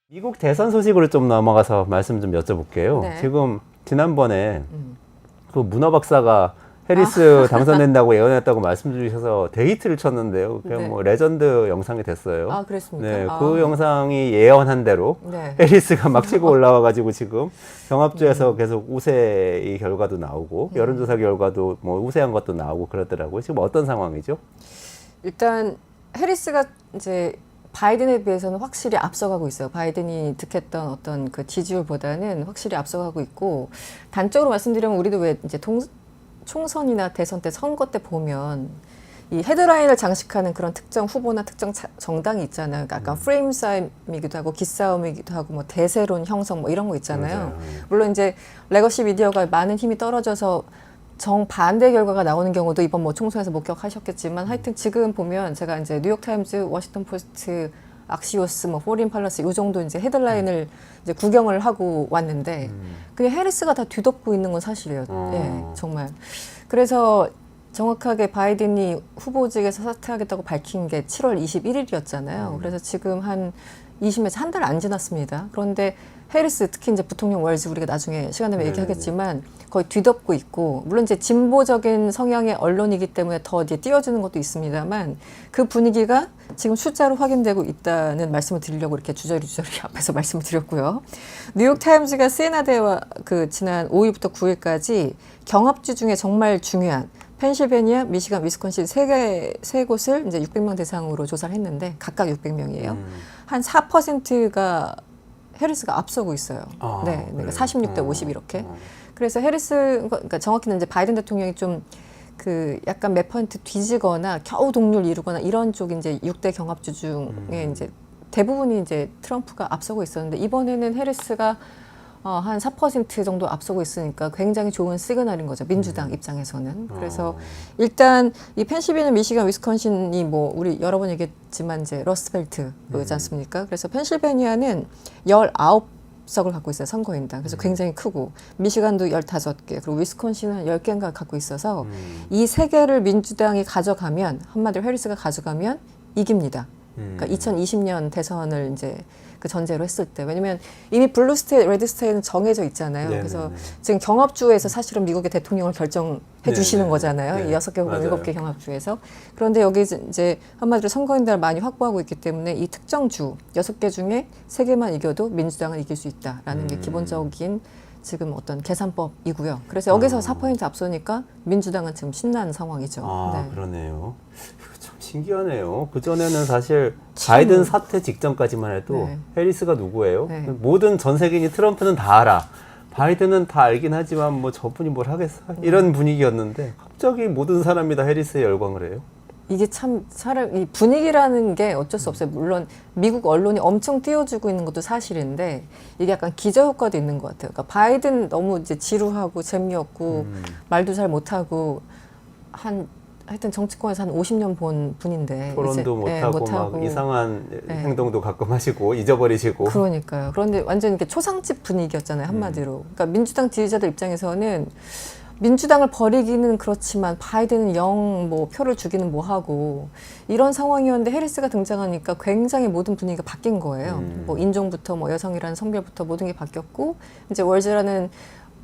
미국 대선 소식으로 좀 넘어가서 말씀 좀 여쭤볼게요. 네. 지금 지난번에 그 문어 박사가 해리스 당선된다고 예언했다고 말씀 주셔서 데이트를 쳤는데요. 그냥 네. 뭐 레전드 영상이 됐어요. 아, 그랬습니까? 네, 아. 그 영상이 예언한 대로 네. 해리스가 막 치고 올라와가지고 지금 경합주에서 계속 우세의 결과도 나오고 여론조사 결과도 뭐 우세한 것도 나오고 그러더라고요. 지금 어떤 상황이죠? 일단 해리스가 이제 바이든에 비해서는 확실히 앞서가고 있어요. 바이든이 득했던 어떤 그 지지율보다는 확실히 앞서가고 있고, 단적으로 말씀드리면 우리도 왜 이제 총선이나 대선 때 선거 때 보면 이 헤드라인을 장식하는 그런 특정 후보나 특정 정당이 있잖아요. 그러니까 약간 프레임 싸움이기도 하고 기싸움이기도 하고 뭐 대세론 형성 뭐 이런 거 있잖아요. 맞아요. 물론 이제 레거시 미디어가 많은 힘이 떨어져서 정반대 결과가 나오는 경우도 이번 뭐 총선에서 목격하셨겠지만, 하여튼 지금 보면 제가 이제 뉴욕타임즈, 워싱턴 포스트, 악시오스, 뭐 포린 팔러스 이 정도 이제 헤드라인을 이제 구경을 하고 왔는데 그냥 해리스가 다 뒤덮고 있는 건 사실이에요. 예, 정말. 그래서 정확하게 바이든이 후보직에서 사퇴하겠다고 밝힌 게 7월 21일이었잖아요. 그래서 지금 한 20에서 한 달 안 지났습니다. 그런데 해리스, 특히 이제 부통령 월즈, 우리가 나중에 시간 되면 얘기하겠지만 거의 뒤덮고 있고, 물론 이제 진보적인 성향의 언론이기 때문에 더 이제 띄워주는 것도 있습니다만, 그 분위기가 지금 숫자로 확인되고 있다는 말씀을 드리려고 이렇게 주저리 앞에서 말씀을 드렸고요. 뉴욕타임즈가 세나대와 그 지난 5일부터 9일까지 경합주 중에 정말 중요한 펜실베니아, 미시간, 위스콘신 세 곳을 이제 600명 대상으로 조사를 했는데 각각 600명이에요. 한 4%가 해리스가 앞서고 있어요. 아, 네, 그래요? 46대 50 이렇게. 그래서 해리스, 그러니까 정확히는 이제 바이든 대통령이 좀 그 약간 몇 퍼센트 뒤지거나 겨우 동률 이루거나 이런 쪽 이제 6대 경합주 중에 이제 대부분이 이제 트럼프가 앞서고 있었는데, 이번에는 해리스가 한 4% 정도 앞서고 있으니까 굉장히 좋은 시그널인 거죠. 민주당 입장에서는. 그래서 일단 이 펜실베니아, 미시간, 위스콘신이 뭐 우리 여러 번 얘기했지만 이제 러스트벨트지 않습니까? 그래서 펜실베니아는 19석을 갖고 있어요. 선거인당. 그래서 굉장히 크고, 미시간도 15개, 그리고 위스콘신은 10개인가 갖고 있어서 이 세 개를 민주당이 가져가면, 한마디로 해리스가 가져가면 이깁니다. 그러니까 2020년 대선을 이제 그 전제로 했을 때, 왜냐면 이미 블루 스테이트, 레드 스테이트는 정해져 있잖아요. 네네네. 그래서 지금 경합주에서 사실은 미국의 대통령을 결정해 주시는 네네네. 거잖아요. 네. 이 6개 혹은 맞아요. 7개 경합주에서. 그런데 여기 이제 한마디로 선거인단을 많이 확보하고 있기 때문에 이 특정 주 6개 중에 3개만 이겨도 민주당은 이길 수 있다라는 게 기본적인 지금 어떤 계산법이고요. 그래서 여기서 4% 앞서니까 민주당은 지금 신난 상황이죠. 아, 네. 그러네요. 이거 참 신기하네요. 그전에는 사실 바이든 사퇴 직전까지만 해도 네. 해리스가 누구예요? 네. 모든 전 세계인이 트럼프는 다 알아. 바이든은 다 알긴 하지만 뭐 저분이 뭘 하겠어? 이런 분위기였는데 갑자기 모든 사람이 다 해리스에 열광을 해요. 이게 참 이 분위기라는 게 어쩔 수 없어요. 물론 미국 언론이 엄청 띄워주고 있는 것도 사실인데, 이게 약간 기저효과도 있는 것 같아요. 그러니까 바이든 너무 이제 지루하고 재미없고 말도 잘 못하고 하여튼 정치권에서 한 50년 본 분인데 토론도 이제, 못하고 막 이상한 행동도 가끔 하시고 잊어버리시고. 그러니까요. 그런데 완전 이렇게 초상집 분위기였잖아요, 한마디로. 그러니까 민주당 지지자들 입장에서는 민주당을 버리기는 그렇지만 바이든은 영 뭐 표를 주기는 뭐하고 이런 상황이었는데, 해리스가 등장하니까 굉장히 모든 분위기가 바뀐 거예요. 뭐 인종부터 뭐 여성이라는 성별부터 모든 게 바뀌었고, 이제 월즈라는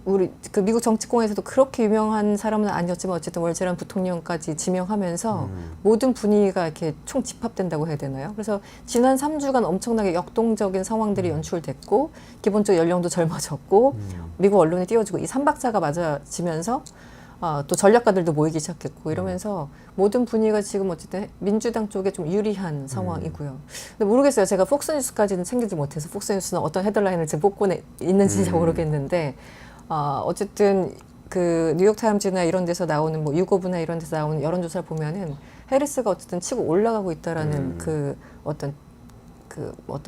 우리 그 미국 정치권에서도 그렇게 유명한 사람은 아니었지만 어쨌든 월즈라는 부통령까지 지명하면서 모든 분위기가 이렇게 총 집합된다고 해야 되나요? 그래서 지난 3주간 엄청나게 역동적인 상황들이 연출됐고, 기본적으로 연령도 젊어졌고, 미국 언론이 띄워주고 이 삼박자가 맞아지면서 또 전략가들도 모이기 시작했고 이러면서 모든 분위기가 지금 어쨌든 민주당 쪽에 좀 유리한 상황이고요. 근데 모르겠어요. 제가 폭스뉴스까지는 챙기지 못해서 폭스뉴스는 어떤 헤드라인을 지금 뽑고 있는지 잘 모르겠는데, 어쨌든 그 뉴욕타임즈나 이런 데서 나오는 뭐 유고브나 이런 데서 나오는 여론조사를 보면은 해리스가 어쨌든 치고 올라가고 있다라는 그 어떤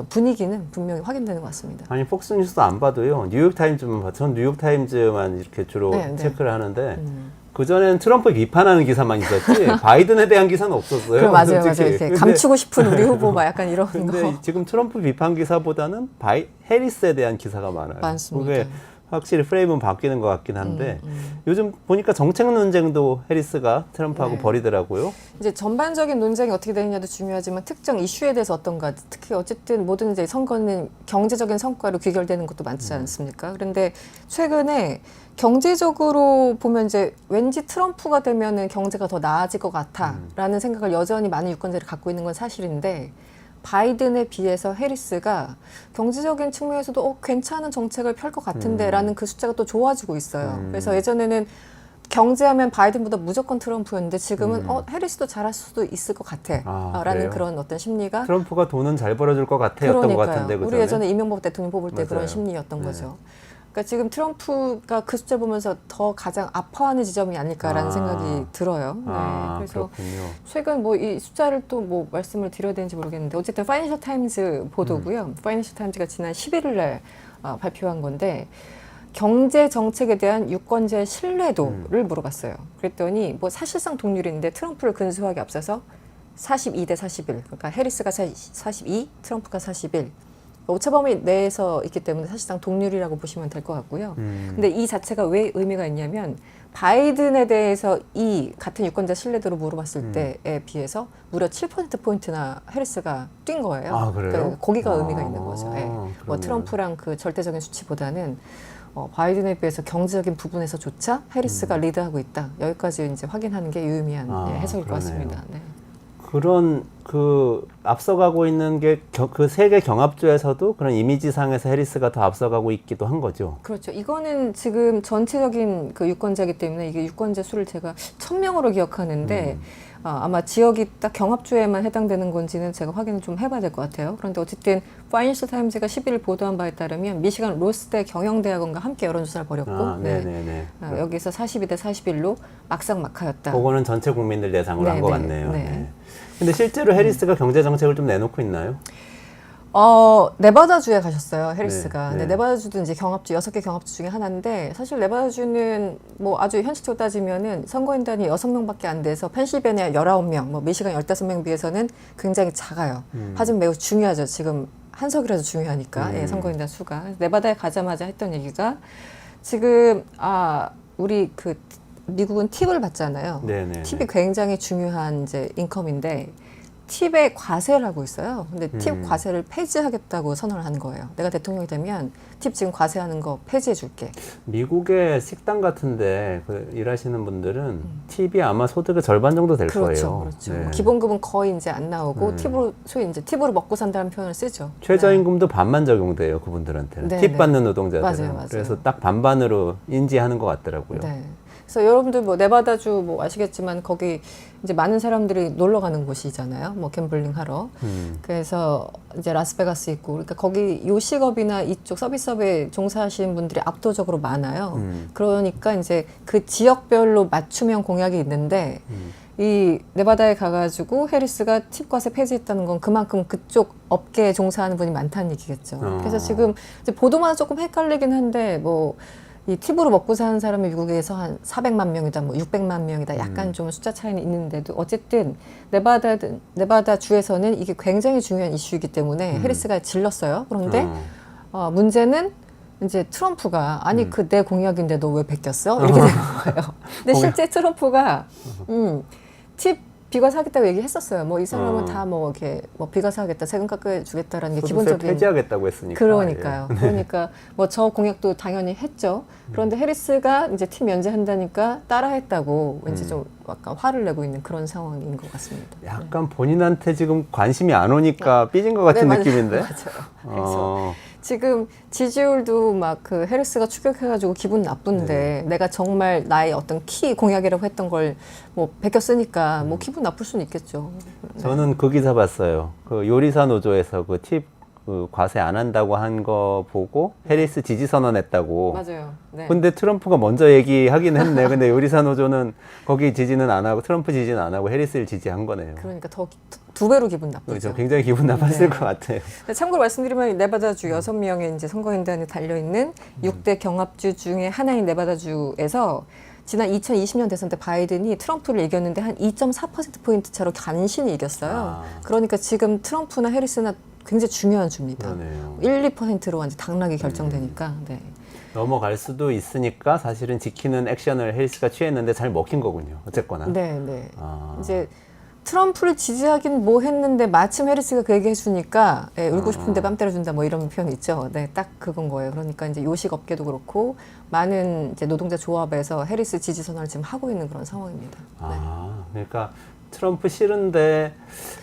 분위기는 분명히 확인되는 것 같습니다. 아니 폭스뉴스도 안 봐도요. 뉴욕타임즈만 봐. 전 뉴욕타임즈만 이렇게 주로 체크를 하는데 그전에는 트럼프 비판하는 기사만 있었지 바이든에 대한 기사는 없었어요. 그래, 맞아요. 이렇게 감추고 싶은 우리 후보 막 약간 이런 근데 거. 지금 트럼프 비판 기사보다는 해리스에 대한 기사가 많아요. 많습니다. 그게 확실히 프레임은 바뀌는 것 같긴 한데 요즘 보니까 정책 논쟁도 해리스가 트럼프하고 네. 벌이더라고요. 이제 전반적인 논쟁이 어떻게 되느냐도 중요하지만 특정 이슈에 대해서 어떤가, 특히 어쨌든 모든 이제 선거는 경제적인 성과로 귀결되는 것도 많지 않습니까? 그런데 최근에 경제적으로 보면 이제 왠지 트럼프가 되면은 경제가 더 나아질 것 같아라는 생각을 여전히 많은 유권자들이 갖고 있는 건 사실인데, 바이든에 비해서 해리스가 경제적인 측면에서도 괜찮은 정책을 펼 것 같은데라는 그 숫자가 또 좋아지고 있어요. 그래서 예전에는 경제하면 바이든보다 무조건 트럼프였는데 지금은 해리스도 잘할 수도 있을 것 같아 라는 그런 어떤 심리가, 트럼프가 돈은 잘 벌어줄 것 같았던 것 같은데 우리 예전에 이명박 대통령 뽑을 때 맞아요. 그런 심리였던 거죠. 그러니까 지금 트럼프가 그 숫자 보면서 더 가장 아파하는 지점이 아닐까라는 생각이 들어요. 그래서 그렇군요. 최근 뭐 이 숫자를 또 뭐 말씀을 드려야 되는지 모르겠는데 어쨌든 파이낸셜 타임즈 보도고요. 파이낸셜 타임즈가 지난 11일 날 발표한 건데, 경제 정책에 대한 유권자의 신뢰도를 물어봤어요. 그랬더니 뭐 사실상 동률인데 트럼프를 근소하게 앞서서 42대 41. 그러니까 해리스가 42, 트럼프가 41. 오차범위 내에서 있기 때문에 사실상 동률이라고 보시면 될 것 같고요. 근데 이 자체가 왜 의미가 있냐면, 바이든에 대해서 이 같은 유권자 신뢰도를 물어봤을 때에 비해서 무려 7%포인트나 해리스가 뛴 거예요. 아, 그래요? 그러니까 거기가 의미가 있는 거죠. 뭐 트럼프랑 그 절대적인 수치보다는 바이든에 비해서 경제적인 부분에서조차 해리스가 리드하고 있다. 여기까지 이제 확인하는 게 유의미한 해석일 것 같습니다. 네. 그런 그 앞서가고 있는 게 그 세계 경합주에서도 그런 이미지상에서 해리스가 더 앞서가고 있기도 한 거죠. 그렇죠. 이거는 지금 전체적인 그 유권자이기 때문에 이게 유권자 수를 제가 1000명으로 기억하는데 아마 지역이 딱 경합주에만 해당되는 건지는 제가 확인을 좀 해봐야 될 것 같아요. 그런데 어쨌든 파이낸셜 타임즈가 11일 보도한 바에 따르면 미시간 로스대 경영대학원과 함께 여론조사를 벌였고 여기서 42대 41로 막상막하였다. 그거는 전체 국민들 대상으로 한 것 같네요. 네. 근데 실제로 해리스가 경제 정책을 좀 내놓고 있나요? 네바다주에 가셨어요, 해리스가. 네. 근데 네바다주도 이제 경합주, 6개 경합주 중에 하나인데, 사실 네바다주는 뭐 아주 현실적으로 따지면은 선거인단이 6명밖에 안 돼서 펜실베니아 19명, 뭐 미시간 15명 비해서는 굉장히 작아요. 하지만 매우 중요하죠. 지금 한 석이라도 중요하니까, 선거인단 수가. 네바다에 가자마자 했던 얘기가, 지금, 우리 그, 미국은 팁을 받잖아요. 팁이 굉장히 중요한 이제 인컴인데, 팁에 과세를 하고 있어요. 근데 팁 과세를 폐지하겠다고 선언을 하는 거예요. 내가 대통령이 되면 팁 지금 과세하는 거 폐지해 줄게. 미국의 식당 같은데 일하시는 분들은 팁이 아마 소득의 절반 정도 될 거예요. 그렇죠. 네. 기본급은 거의 이제 안 나오고 팁으로 소위 이제 팁으로 먹고 산다는 표현을 쓰죠. 최저임금도 반만 적용돼요, 그분들한테는. 팁 받는 노동자들은. 맞아요. 그래서 딱 반반으로 인지하는 것 같더라고요. 그래서 여러분들 뭐 네바다주 뭐 아시겠지만 거기 이제 많은 사람들이 놀러 가는 곳이잖아요. 뭐 갬블링 하러. 그래서 이제 라스베가스 있고, 그러니까 거기 요식업이나 이쪽 서비스업에 종사하시는 분들이 압도적으로 많아요. 그러니까 이제 그 지역별로 맞춤형 공약이 있는데 이 네바다에 가가지고 해리스가 팁 과세 폐지했다는 건 그만큼 그쪽 업계에 종사하는 분이 많다는 얘기겠죠. 그래서 지금 이제 보도마다 조금 헷갈리긴 한데 뭐 이 팁으로 먹고 사는 사람이 미국에서 한 400만 명이다, 뭐 600만 명이다, 약간 좀 숫자 차이는 있는데도 어쨌든 네바다 주에서는 이게 굉장히 중요한 이슈이기 때문에 해리스가 질렀어요. 그런데 문제는 이제 트럼프가 그 내 공약인데 너 왜 베꼈어? 이렇게 되는 거예요. 근데 실제 트럼프가 팁 비과세하겠다고 얘기했었어요. 뭐 이 사람은 다 뭐 이렇게 뭐 비과세하겠다, 세금 깎아주겠다라는 게 기본적인. 폐지하겠다고 했으니까. 그러니까요. 그러니까 뭐 저 공약도 당연히 했죠. 그런데 해리스가 이제 팁 면제한다니까 따라했다고 왠지 좀 약간 화를 내고 있는 그런 상황인 것 같습니다. 약간 본인한테 지금 관심이 안 오니까 삐진 것 같은 느낌인데. 맞아요. 그래서 지금 지지율도 막 그 해리스가 추격해가지고 기분 나쁜데 내가 정말 나의 어떤 키 공약이라고 했던 걸 뭐 베꼈으니까 뭐 기분 나쁠 수는 있겠죠. 저는 그 기사 봤어요. 그 요리사 노조에서 그 팁 과세 안 한다고 한 거 보고 해리스 지지 선언했다고. 맞아요. 네. 근데 트럼프가 먼저 얘기하긴 했네. 근데 요리사 노조는 거기 지지는 안 하고 트럼프 지지는 안 하고 해리스를 지지한 거네요. 그러니까 더 두 배로 기분 나쁘죠. 그렇죠. 굉장히 기분 나빴을 것 같아요. 참고로 말씀드리면 네바다주 6명의 이제 선거인단이 달려있는 6대 경합주 중에 하나인 네바다주에서 지난 2020년 대선 때 바이든이 트럼프를 이겼는데 한 2.4%포인트 차로 간신히 이겼어요. 그러니까 지금 트럼프나 해리스나 굉장히 중요한 주입니다. 그러네요. 1, 2%로 완전 당락이 결정되니까. 네. 넘어갈 수도 있으니까 사실은 지키는 액션을 해리스가 취했는데 잘 먹힌 거군요. 어쨌거나. 네, 네. 이제 트럼프를 지지하긴 뭐 했는데 마침 해리스가 그 얘기 해주니까 예, 울고 싶은데 뺨 때려준다 뭐 이런 표현 있죠. 네, 딱 그건 거예요. 그러니까 이제 요식업계도 그렇고 많은 이제 노동자 조합에서 해리스 지지 선언을 지금 하고 있는 그런 상황입니다. 그러니까 트럼프 싫은데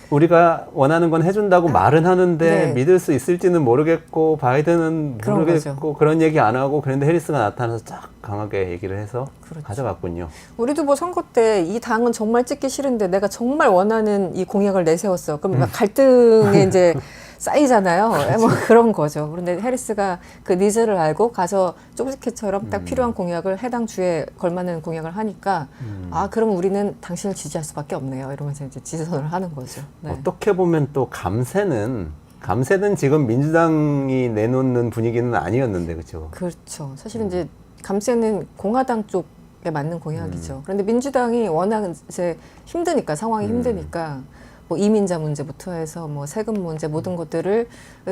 우리가 원하는 건 해준다고 말은 하는데 네. 믿을 수 있을지는 모르겠고 바이든은 그런 모르겠고 거죠. 그런 얘기 안 하고 그런데 해리스가 나타나서 쫙 강하게 얘기를 해서 그렇죠. 가져갔군요. 우리도 뭐 선거 때 이 당은 정말 찍기 싫은데 내가 정말 원하는 이 공약을 내세웠어. 그럼 막 갈등에 이제 쌓이잖아요. 뭐 그런 거죠. 그런데 해리스가 그 니즈를 알고 가서 쪽지캐처럼 딱 필요한 공약을 해당 주에 걸맞는 공약을 하니까 그럼 우리는 당신을 지지할 수밖에 없네요. 이러면서 이제 지지선을 하는 거죠. 네. 어떻게 보면 또 감세는 지금 민주당이 내놓는 분위기는 아니었는데 그렇죠. 그렇죠. 사실은 이제 감세는 공화당 쪽에 맞는 공약이죠. 그런데 민주당이 워낙 이제 힘드니까 상황이 힘드니까 뭐 이민자 문제부터 해서 뭐 세금 문제 모든 것들을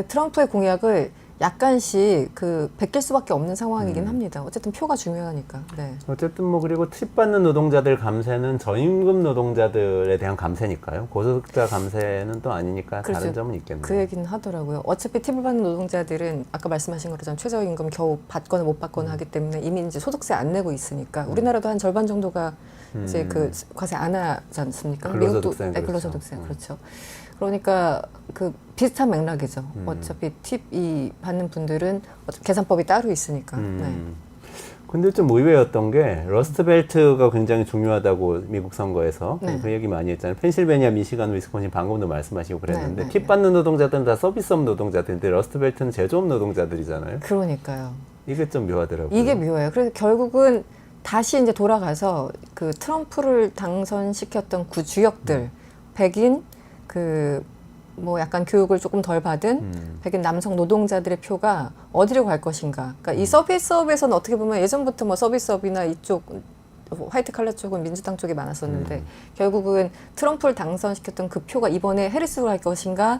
트럼프의 공약을 약간씩 그 베낄 수밖에 없는 상황이긴 합니다. 어쨌든 표가 중요하니까. 네. 어쨌든 뭐 그리고 팁 받는 노동자들 감세는 저임금 노동자들에 대한 감세니까요. 고소득자 감세는 또 아니니까 그렇죠. 다른 점은 있겠네요. 그 얘기는 하더라고요. 어차피 팁을 받는 노동자들은 아까 말씀하신 것처럼 최저임금 겨우 받거나 못 받거나 하기 때문에 이미 이제 소득세 안 내고 있으니까 우리나라도 한 절반 정도가 이제 그 과세 안 하지 않습니까? 미국도 근로소득세 그렇죠. 그러니까 그 비슷한 맥락이죠. 어차피 팁이 받는 분들은 계산법이 따로 있으니까. 네. 근데 좀 의외였던 게 러스트벨트가 굉장히 중요하다고 미국 선거에서 그 얘기 많이 했잖아요. 펜실베니아, 미시간, 위스콘신 방금도 말씀하시고 그랬는데 팁 받는 노동자들은 다 서비스업 노동자들인데 러스트벨트는 제조업 노동자들이잖아요. 그러니까요. 이게 좀 묘하더라고요. 이게 묘해요. 그래서 결국은 다시 이제 돌아가서 그 트럼프를 당선시켰던 그 주역들, 백인 그 뭐 약간 교육을 조금 덜 받은 백인 남성 노동자들의 표가 어디로 갈 것인가. 그러니까 이 서비스업에서는 어떻게 보면 예전부터 뭐 서비스업이나 이쪽 화이트 칼라 쪽은 민주당 쪽이 많았었는데 결국은 트럼프를 당선시켰던 그 표가 이번에 해리스로 갈 것인가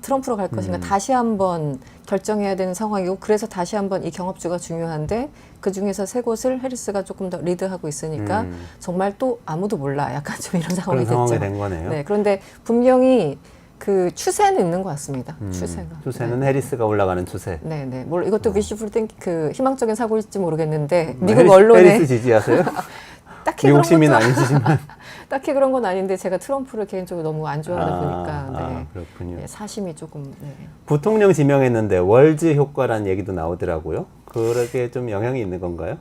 트럼프로 갈 것인가 다시 한번 결정해야 되는 상황이고 그래서 다시 한번 이 경합주가 중요한데 그 중에서 세 곳을 해리스가 조금 더 리드하고 있으니까 정말 또 아무도 몰라. 약간 좀 이런 상황이 됐죠. 그런 상황이 된 거네요. 네, 그런데 분명히 그 추세는 있는 것 같습니다. 추세는 해리스가 올라가는 추세. 네, 네. 뭐 이것도 위시풀 땡 그 희망적인 사고일지 모르겠는데 미국 해리스, 언론에 해리스 지지하세요? 딱히 미국 그런 시민 것도 아니시지만. 딱히 그런 건 아닌데 제가 트럼프를 개인적으로 너무 안 좋아하다 보니까 네. 그렇군요. 네, 사심이 조금 네. 부통령 지명했는데 월즈 효과라는 얘기도 나오더라고요. 그렇게 좀 영향이 있는 건가요?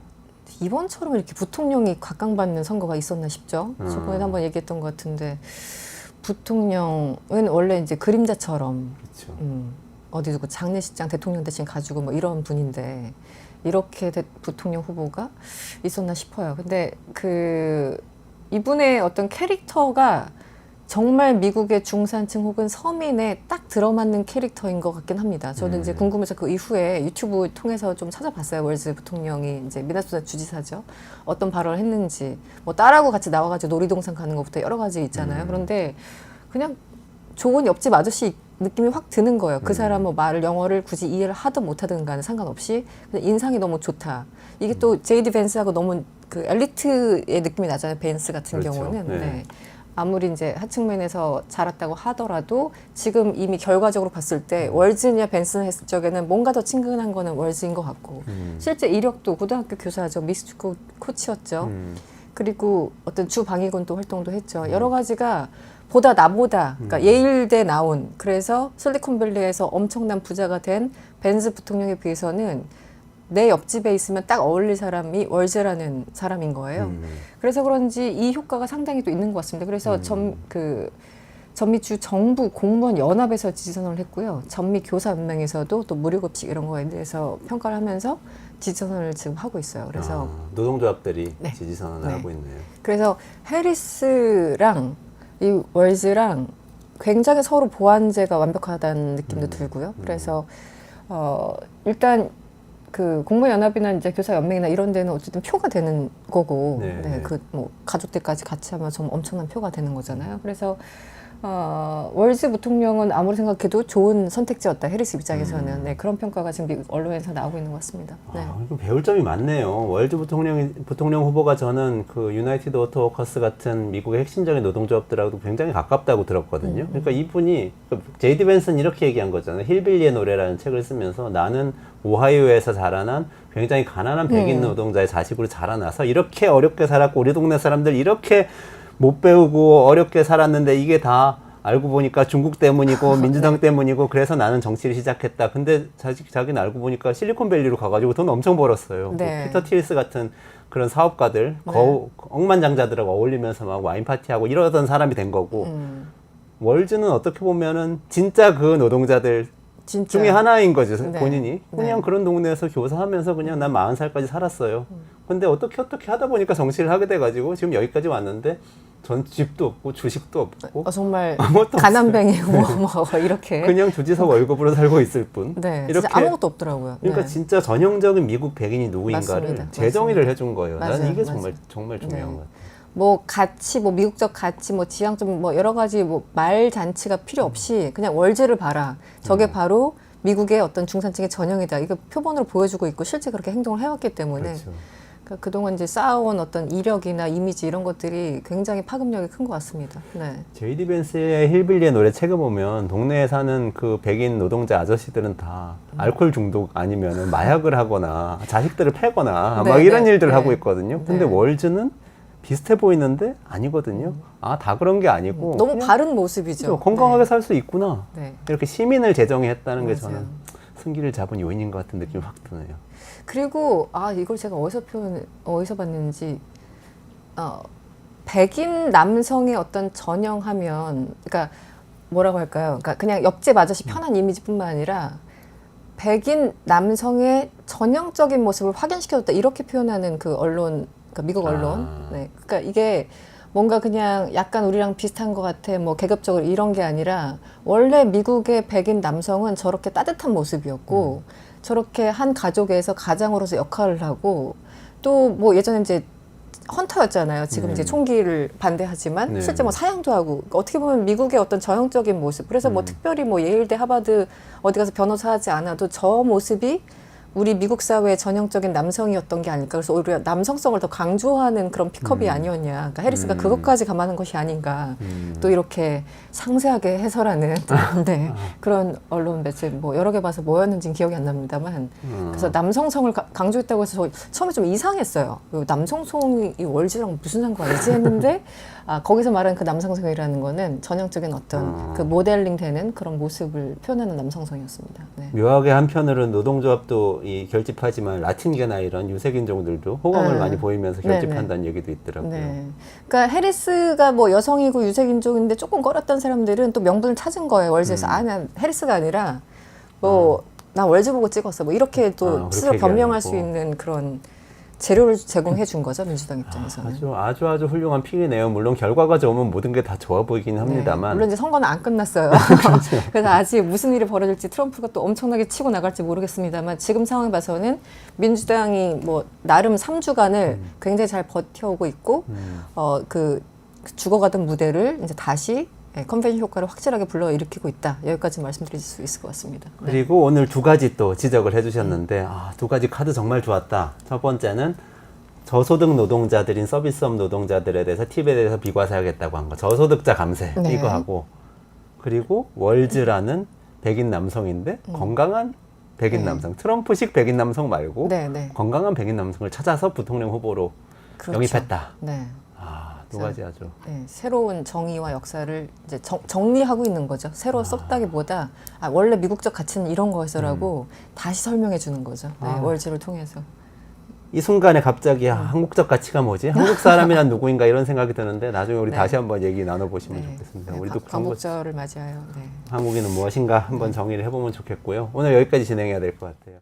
이번처럼 이렇게 부통령이 각광받는 선거가 있었나 싶죠. 저번에 한번 얘기했던 것 같은데 부통령은 원래 이제 그림자처럼 그렇죠. 어디서 그 장례식장 대통령 대신 가지고 뭐 이런 분인데 이렇게 부통령 후보가 있었나 싶어요. 근데 그 이분의 어떤 캐릭터가 정말 미국의 중산층 혹은 서민에 딱 들어맞는 캐릭터인 것 같긴 합니다. 저는 이제 궁금해서 그 이후에 유튜브 통해서 좀 찾아봤어요. 월즈 부통령이 이제 미네소타 주지사죠. 어떤 발언을 했는지 뭐 딸하고 같이 나와가지고 놀이동산 가는 것부터 여러 가지 있잖아요. 그런데 그냥 좋은 옆집 아저씨 느낌이 확 드는 거예요. 그 사람 뭐 말을 영어를 굳이 이해를 하든 못하든 간에 상관없이 그냥 인상이 너무 좋다. 이게 또 제이디 벤스하고 너무 그 엘리트의 느낌이 나잖아요. 벤스 같은 그렇죠. 경우는. 네. 네. 아무리 이제 하층면에서 자랐다고 하더라도 지금 이미 결과적으로 봤을 때 월즈냐 벤슨 했을 적에는 뭔가 더 친근한 거는 월즈인 것 같고 실제 이력도 고등학교 교사죠. 미스축구 코치였죠. 그리고 어떤 주 방위군 또 활동도 했죠. 여러 가지가 나보다 그러니까 예일대 나온 그래서 실리콘밸리에서 엄청난 부자가 된 벤스 부통령에 비해서는 내 옆집에 있으면 딱 어울릴 사람이 월즈라는 사람인 거예요. 그래서 그런지 이 효과가 상당히 또 있는 것 같습니다. 그래서 전미주 정부 공무원 연합에서 지지선언을 했고요. 전미교사연맹에서도 또 무료급식 이런 거에 대해서 평가를 하면서 지지선언을 지금 하고 있어요. 그래서 노동조합들이 네. 지지선언을 네. 하고 있네요. 그래서 해리스랑 이 월즈랑 굉장히 서로 보완제가 완벽하다는 느낌도 들고요. 그래서 일단 그 공무연합이나 이제 교사연맹이나 이런 데는 어쨌든 표가 되는 거고, 네. 네, 그 뭐 가족들까지 같이 하면 좀 엄청난 표가 되는 거잖아요. 그래서 월즈 부통령은 아무리 생각해도 좋은 선택지였다. 해리스 입장에서는. 네, 그런 평가가 지금 미국 언론에서 나오고 있는 것 같습니다. 네. 이거 배울 점이 많네요. 월즈 부통령 후보가 저는 그 유나이티드 오토워커스 같은 미국의 핵심적인 노동조합들하고도 굉장히 가깝다고 들었거든요. 그러니까 이분이 제이디 벤슨 이렇게 얘기한 거잖아요. 힐빌리의 노래라는 책을 쓰면서 나는 오하이오에서 자라난 굉장히 가난한 백인 노동자의 자식으로 자라나서 이렇게 어렵게 살았고 우리 동네 사람들 이렇게 못 배우고 어렵게 살았는데 이게 다 알고 보니까 중국 때문이고 민주당 때문이고 그래서 나는 정치를 시작했다. 근데 자기는 알고 보니까 실리콘밸리로 가가지고 돈 엄청 벌었어요. 네. 뭐 피터 틸스 같은 그런 사업가들, 억만장자들하고 어울리면서 막 와인 파티하고 이러던 사람이 된 거고 월즈는 어떻게 보면은 진짜 그 노동자들 진짜. 중에 하나인 거죠. 네. 본인이. 그냥 네. 그런 동네에서 교사하면서 그냥 난 40살까지 살았어요. 근데 어떻게 하다 보니까 정치를 하게 돼가지고 지금 여기까지 왔는데 전 집도 없고 주식도 없고 정말 아무것도 가난뱅이고 뭐 이렇게. 그냥 주지석 월급으로 살고 있을 뿐. 네, 이렇게 진짜 아무것도 없더라고요. 그러니까 네. 진짜 전형적인 미국 백인이 누구인가를 맞습니다. 재정의를 해준 거예요. 맞아요. 나는 이게 맞아요. 정말 중요한 네. 것 같아요. 뭐 가치, 뭐 미국적 가치, 뭐 지향점, 뭐 여러 가지 뭐 말 잔치가 필요 없이 그냥 월즈를 봐라. 저게 바로 미국의 어떤 중산층의 전형이다. 이거 표본으로 보여주고 있고 실제 그렇게 행동을 해왔기 때문에 그렇죠. 그러니까 그동안 이제 쌓아온 어떤 이력이나 이미지 이런 것들이 굉장히 파급력이 큰 것 같습니다. 네. 제이디 벤스의 힐빌리의 노래 책을 보면 동네에 사는 그 백인 노동자 아저씨들은 다 알코올 중독 아니면 마약을 하거나 자식들을 패거나 네, 막 이런 네, 일들을 네. 하고 있거든요. 근데 네. 월즈는 비슷해 보이는데 아니거든요. 다 그런 게 아니고 너무 그냥 바른 모습이죠. 건강하게 살 수 있구나. 네. 이렇게 시민을 재정의했다는 게 맞아요. 저는 승기를 잡은 요인인 것 같은 느낌이 확 드네요. 그리고 이걸 제가 어디서 봤는지 백인 남성의 어떤 전형하면 그러니까 뭐라고 할까요? 그러니까 그냥 옆집 아저씨 편한 이미지뿐만 아니라 백인 남성의 전형적인 모습을 확인시켜줬다 이렇게 표현하는 그 언론, 그러니까 미국 언론. 네, 그러니까 이게 뭔가 그냥 약간 우리랑 비슷한 것 같아, 뭐 계급적으로 이런 게 아니라 원래 미국의 백인 남성은 저렇게 따뜻한 모습이었고 저렇게 한 가족에서 가장으로서 역할을 하고 또 뭐 예전에 이제 헌터였잖아요. 지금 이제 총기를 반대하지만 네. 실제 뭐 사냥도 하고 어떻게 보면 미국의 어떤 전형적인 모습. 그래서 뭐 특별히 뭐 예일대 하버드 어디 가서 변호사 하지 않아도 저 모습이 우리 미국 사회의 전형적인 남성이었던 게 아닐까. 그래서 오히려 남성성을 더 강조하는 그런 픽업이 아니었냐. 그러니까 해리스가 그것까지 감안한 것이 아닌가. 또 이렇게 상세하게 해설하는 네, 그런 언론 매체 뭐 여러 개 봐서 뭐였는지는 기억이 안 납니다만. 그래서 남성성을 강조했다고 해서 저 처음에 좀 이상했어요. 남성성이 이 월즈랑 무슨 상관이지 했는데 거기서 말하는 그 남성성이라는 거는 전형적인 어떤 그 모델링 되는 그런 모습을 표현하는 남성성이었습니다. 네. 묘하게 한편으로는 노동조합도 이 결집하지만 라틴계나 이런 유색인종들도 호감을 많이 보이면서 결집한다는 얘기도 있더라고요. 네. 그러니까 해리스가 뭐 여성이고 유색인종인데 조금 꺼렸던 사람들은 또 명분을 찾은 거예요. 월즈에서 난 해리스가 아니라 뭐 나 월즈 보고 찍었어. 뭐 이렇게 또 스스로 그렇게 변명할 수 얘기하고. 있는 그런 재료를 제공해 준 거죠. 민주당 입장에서는. 아주 훌륭한 픽이네요. 물론 결과가 좋으면 모든 게 다 좋아 보이긴 합니다만. 물론 이제 선거는 안 끝났어요. 그래서 아직 무슨 일이 벌어질지 트럼프가 또 엄청나게 치고 나갈지 모르겠습니다만 지금 상황 봐서는 민주당이 뭐 나름 3주간을 굉장히 잘 버텨오고 있고 그 죽어가던 무대를 이제 다시 컨벤션 효과를 확실하게 불러일으키고 있다. 여기까지 말씀드릴 수 있을 것 같습니다. 네. 그리고 오늘 두 가지 또 지적을 해주셨는데 두 가지 카드 정말 좋았다. 첫 번째는 저소득 노동자들인 서비스업 노동자들에 대해서 팁에 대해서 비과세하겠다고 한 거. 저소득자 감세 네. 이거 하고 그리고 월즈라는 백인 남성인데 건강한 백인 남성. 트럼프식 백인 남성 말고 네, 네. 건강한 백인 남성을 찾아서 부통령 후보로 그렇죠. 영입했다. 네. 두 가지 아주. 네, 새로운 정의와 역사를 이제 정리하고 있는 거죠. 새로 썼다기보다 원래 미국적 가치는 이런 거였어라고 다시 설명해 주는 거죠. 네, 월즈를 통해서. 이 순간에 갑자기 한국적 가치가 뭐지? 한국 사람이란 누구인가 이런 생각이 드는데 나중에 우리 네. 다시 한번 얘기 나눠보시면 네. 좋겠습니다. 네, 우리도 광복절을 맞이하여. 네. 한국인은 무엇인가 한번 정의를 해보면 좋겠고요. 오늘 여기까지 진행해야 될 것 같아요.